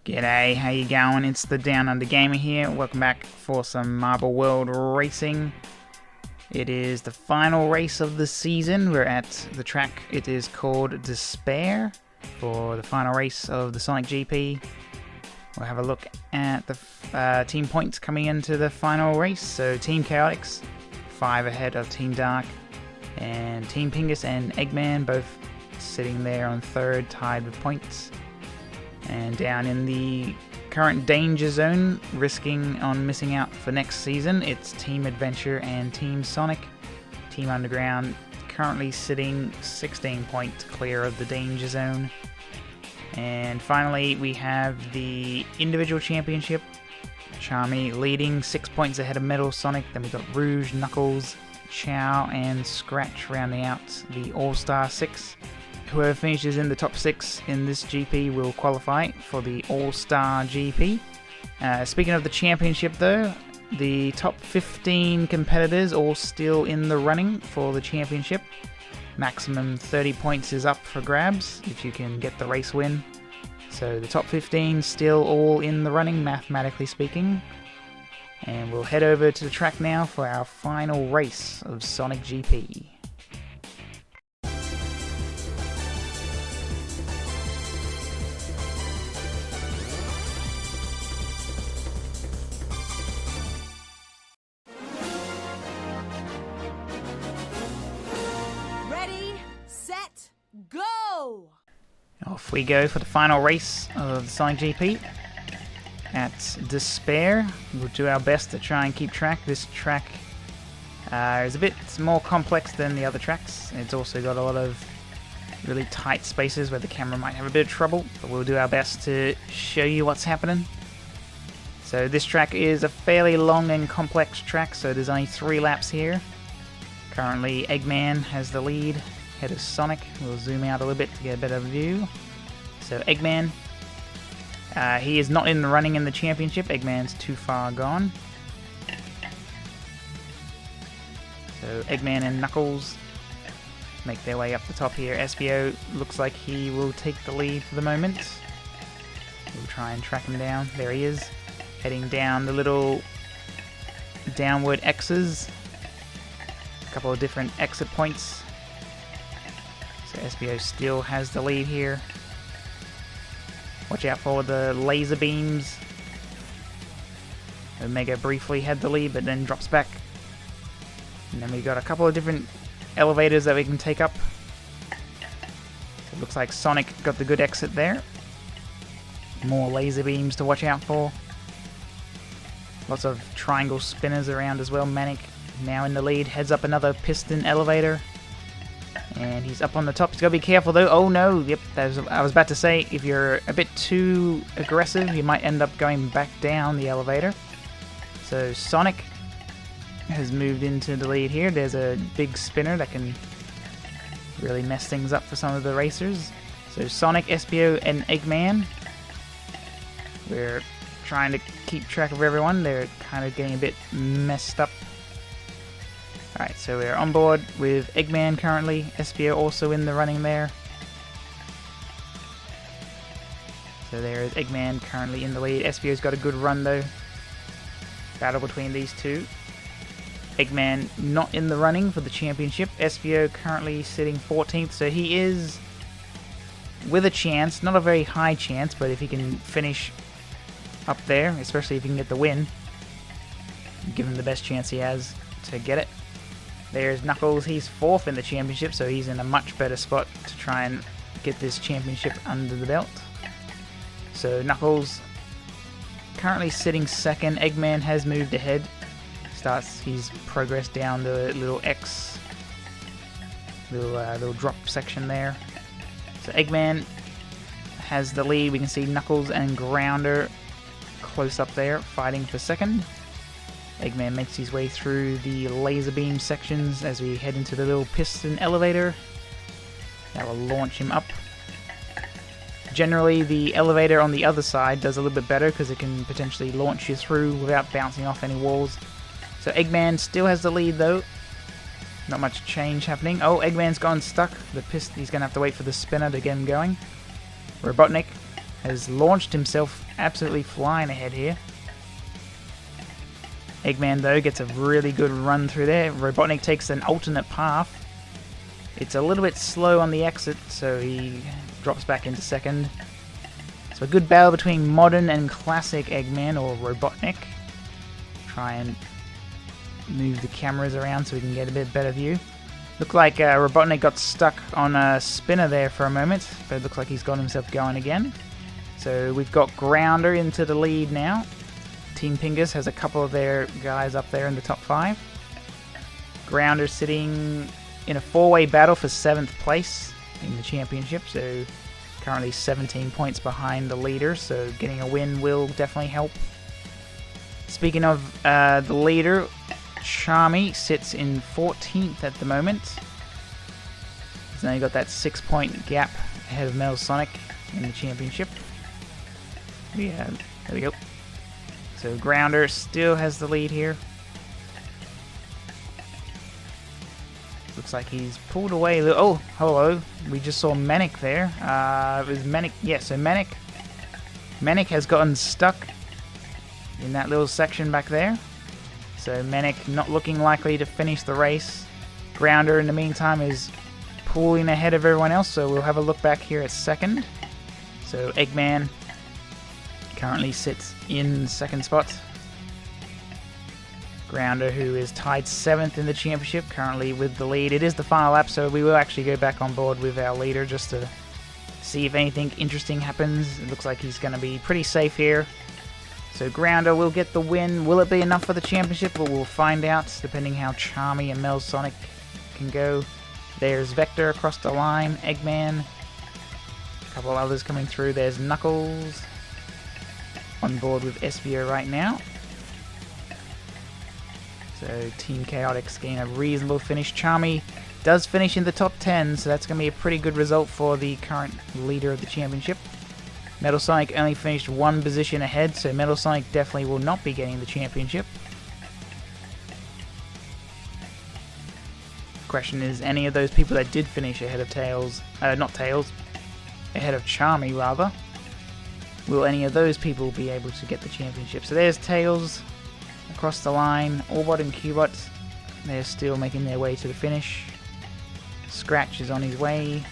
G'day, how you going? It's the Down Under Gamer here. Welcome back for some Marble World Racing. It is the final race of the season. We're at the track. It is called Despair for the final race of the Sonic GP. We'll have a look at the team points coming into the final race. So Team Chaotix, 5 ahead of Team Dark, and Team Pingus and Eggman both sitting there on third, tied with points. And down in the current danger zone, risking on missing out for next season, it's Team Adventure and Team Sonic. Team Underground currently sitting 16 points clear of the danger zone. And finally, we have the individual championship. Charmy leading 6 points ahead of Metal Sonic. Then we've got Rouge, Knuckles, Chow, and Scratch rounding out the All-Star 6. Whoever finishes in the top 6 in this GP will qualify for the All-Star GP. Speaking of the championship though, the top 15 competitors all still in the running for the championship. Maximum 30 points is up for grabs if you can get the race win. So the top 15 still all in the running, mathematically speaking. And we'll head over to the track now for our final race of Sonic GP. Go! Off we go for the final race of the Sonic GP at Despair. We'll do our best to try and keep track. This track is a bit more complex than the other tracks. It's also got a lot of really tight spaces where the camera might have a bit of trouble, but we'll do our best to show you what's happening. So this track is a fairly long and complex track, so there's only 3 laps here. Currently Eggman has the lead ahead of Sonic. We'll zoom out a little bit to get a better view. So Eggman, he is not in the running in the championship. Eggman's too far gone. So Eggman and Knuckles make their way up the top here. Espio looks like he will take the lead for the moment. We'll try and track him down. There he is, heading down the little downward X's. A couple of different exit points. So Espio still has the lead here. Watch out for the laser beams. Omega briefly had the lead, but then drops back. And then we've got a couple of different elevators that we can take up. So it looks like Sonic got the good exit there. More laser beams to watch out for. Lots of triangle spinners around as well. Manic now in the lead, heads up another piston elevator. And he's up on the top. He's got to be careful though. Oh no, yep, I was about to say, if you're a bit too aggressive, you might end up going back down the elevator. So Sonic has moved into the lead here. There's a big spinner that can really mess things up for some of the racers. So Sonic, Espio, and Eggman. We're trying to keep track of everyone. They're kind of getting a bit messed up. Alright, so we're on board with Eggman currently. Espio also in the running there. So there is Eggman currently in the lead. Espio's got a good run though. Battle between these two. Eggman not in the running for the championship. Espio currently sitting 14th, so he is with a chance. Not a very high chance, but if he can finish up there, especially if he can get the win, give him the best chance he has to get it. There's Knuckles, he's 4th in the championship, so he's in a much better spot to try and get this championship under the belt. So Knuckles currently sitting 2nd. Eggman has moved ahead. Starts his progress down the little X, little drop section there. So Eggman has the lead. We can see Knuckles and Grounder close up there, fighting for 2nd. Eggman makes his way through the laser beam sections as we head into the little piston elevator. That will launch him up. Generally, the elevator on the other side does a little bit better because it can potentially launch you through without bouncing off any walls. So Eggman still has the lead though. Not much change happening. Oh, Eggman's gone stuck. He's going to have to wait for the spinner to get him going. Robotnik has launched himself absolutely flying ahead here. Eggman, though, gets a really good run through there. Robotnik takes an alternate path. It's a little bit slow on the exit, so he drops back into second. So a good battle between modern and classic Eggman, or Robotnik. Try and move the cameras around so we can get a bit better view. Looked like Robotnik got stuck on a spinner there for a moment, but it looks like he's got himself going again. So we've got Grounder into the lead now. Team Pingus has a couple of their guys up there in the top 5. Grounder sitting in a 4-way battle for 7th place in the championship, so currently 17 points behind the leader, so getting a win will definitely help. Speaking of the leader, Charmy sits in 14th at the moment. He's now got that 6-point gap ahead of Metal Sonic in the championship. Yeah, there we go. So Grounder still has the lead here. Looks like he's pulled away. Oh, hello. We just saw Manic there. It was Manic. Yeah, so Manic has gotten stuck in that little section back there. So Manic not looking likely to finish the race. Grounder, in the meantime, is pulling ahead of everyone else. So we'll have a look back here at second. So Eggman currently sits in second spot. Grounder, who is tied 7th in the championship, currently with the lead. It is the final lap, so we will actually go back on board with our leader just to see if anything interesting happens. It looks like he's going to be pretty safe here. So Grounder will get the win. Will it be enough for the championship? Well, we'll find out, depending how Charmy and Metal Sonic can go. There's Vector across the line, Eggman, a couple of others coming through. There's Knuckles on board with Espio right now. So Team Chaotix gain a reasonable finish. Charmy does finish in the top 10, so that's going to be a pretty good result for the current leader of the championship. Metal Sonic only finished 1 position ahead, so Metal Sonic definitely will not be getting the championship. The question is, any of those people that did finish ahead of Tails, ahead of Charmy rather, will any of those people be able to get the championship? So there's Tails across the line. Orbot and Cubot, they're still making their way to the finish. Scratch is on his way.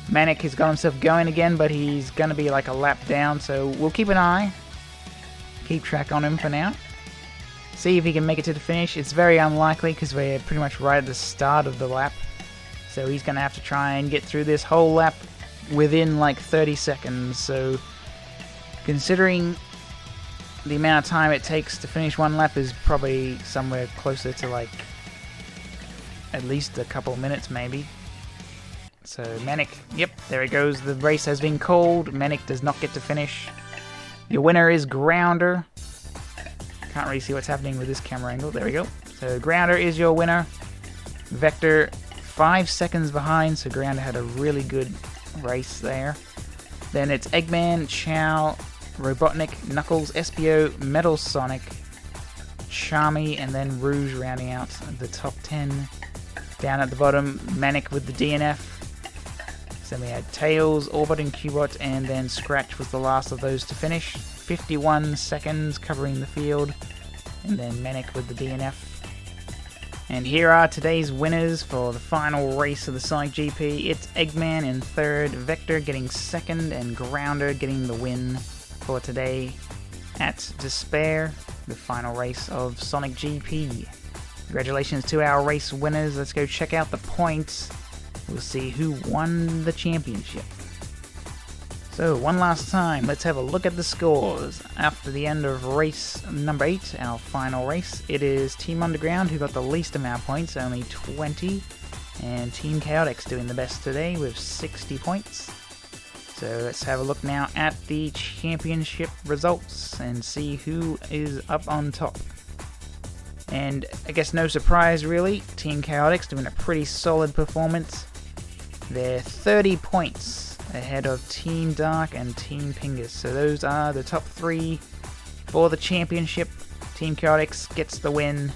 Manic has got himself going again, but he's going to be like a lap down, so we'll keep an eye. Keep track on him for now. See if he can make it to the finish. It's very unlikely because we're pretty much right at the start of the lap. So he's going to have to try and get through this whole lap within like 30 seconds. So considering the amount of time it takes to finish one lap is probably somewhere closer to like at least a couple minutes maybe. So Manic, yep, there it goes. The race has been called. Manic does not get to finish. Your winner is Grounder. Can't really see what's happening with this camera angle. There we go. So Grounder is your winner. Vector 5 seconds behind, so Grounder had a really good race there. Then it's Eggman, Chow, Robotnik, Knuckles, Espio, Metal Sonic, Charmy, and then Rouge rounding out the top 10. Down at the bottom, Manic with the DNF. So we had Tails, Orbot and Cubot, and then Scratch was the last of those to finish. 51 seconds covering the field, and then Manic with the DNF. And here are today's winners for the final race of the Sonic GP. It's Eggman in 3rd, Vector getting 2nd, and Grounder getting the win for today at Despair, the final race of Sonic GP. Congratulations to our race winners. Let's go check out the points. We'll see who won the championship. So, one last time, let's have a look at the scores. After the end of race number 8, our final race, it is Team Underground who got the least amount of points, only 20, and Team Chaotix doing the best today with 60 points. So let's have a look now at the championship results and see who is up on top. And I guess no surprise really, Team Chaotix doing a pretty solid performance. They're 30 points ahead of Team Dark and Team Pingus. So those are the top 3 for the championship. Team Chaotix gets the win.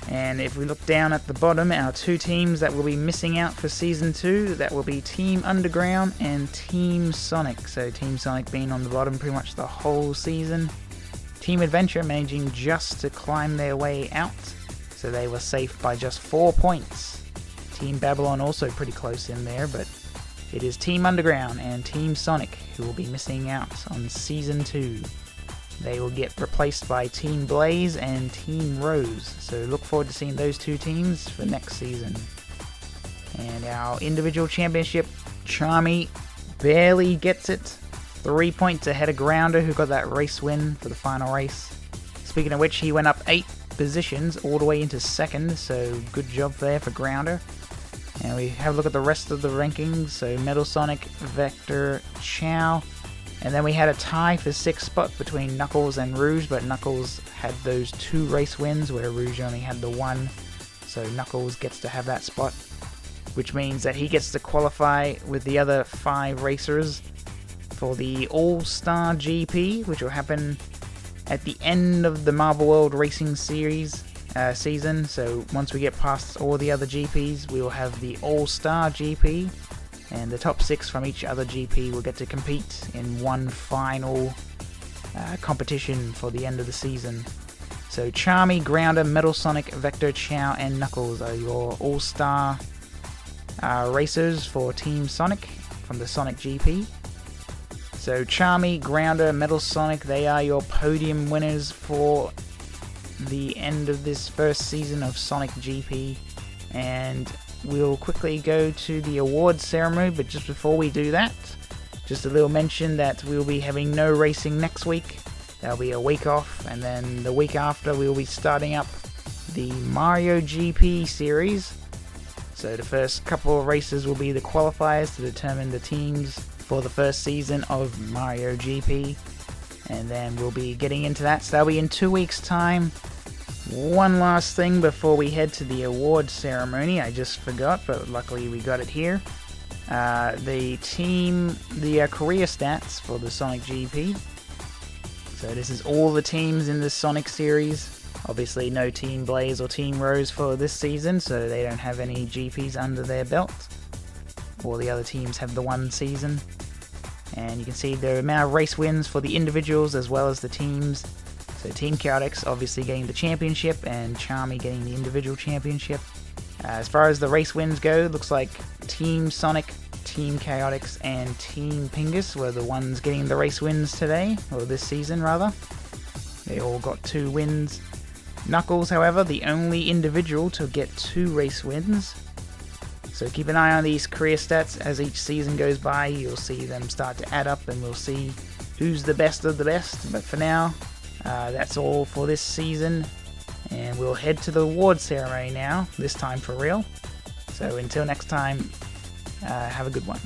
And if we look down at the bottom, our two teams that will be missing out for Season 2, that will be Team Underground and Team Sonic. So Team Sonic being on the bottom pretty much the whole season. Team Adventure managing just to climb their way out, so they were safe by just 4 points. Team Babylon also pretty close in there, but it is Team Underground and Team Sonic who will be missing out on Season 2. They will get replaced by Team Blaze and Team Rose, so look forward to seeing those two teams for next season. And our individual championship, Charmy barely gets it. 3 points ahead of Grounder, who got that race win for the final race. Speaking of which, he went up 8 positions all the way into second, so good job there for Grounder. And we have a look at the rest of the rankings, so Metal Sonic, Vector, Chow. And then we had a tie for 6th spot between Knuckles and Rouge, but Knuckles had those 2 race wins where Rouge only had the 1. So Knuckles gets to have that spot, which means that he gets to qualify with the other 5 racers for the All-Star GP, which will happen at the end of the Marble World Racing Series season. So once we get past all the other GPs, we will have the All-Star GP. And the top 6 from each other GP will get to compete in one final competition for the end of the season. So Charmy, Grounder, Metal Sonic, Vector, Chow, and Knuckles are your all-star racers for Team Sonic from the Sonic GP. So Charmy, Grounder, Metal Sonic, they are your podium winners for the end of this first season of Sonic GP. And we'll quickly go to the awards ceremony, but just before we do that, just a little mention that we'll be having no racing next week. There'll be a week off, and then the week after we'll be starting up the Mario GP series. So the first couple of races will be the qualifiers to determine the teams for the first season of Mario GP, and then we'll be getting into that, so that'll be in 2 weeks' time. One last thing before we head to the award ceremony, I just forgot, but luckily we got it here. The career stats for the Sonic GP. So this is all the teams in the Sonic series. Obviously no Team Blaze or Team Rose for this season, so they don't have any GPs under their belt. All the other teams have the 1 season. And you can see the amount of race wins for the individuals as well as the teams. So Team Chaotix obviously getting the championship, and Charmy getting the individual championship. As far as the race wins go, looks like Team Sonic, Team Chaotix, and Team Pingus were the ones getting the race wins today, or this season rather. They all got 2 wins. Knuckles, however, the only individual to get 2 race wins. So keep an eye on these career stats. As each season goes by, you'll see them start to add up, and we'll see who's the best of the best. But for now, that's all for this season, and we'll head to the award ceremony now, this time for real. So until next time, have a good one.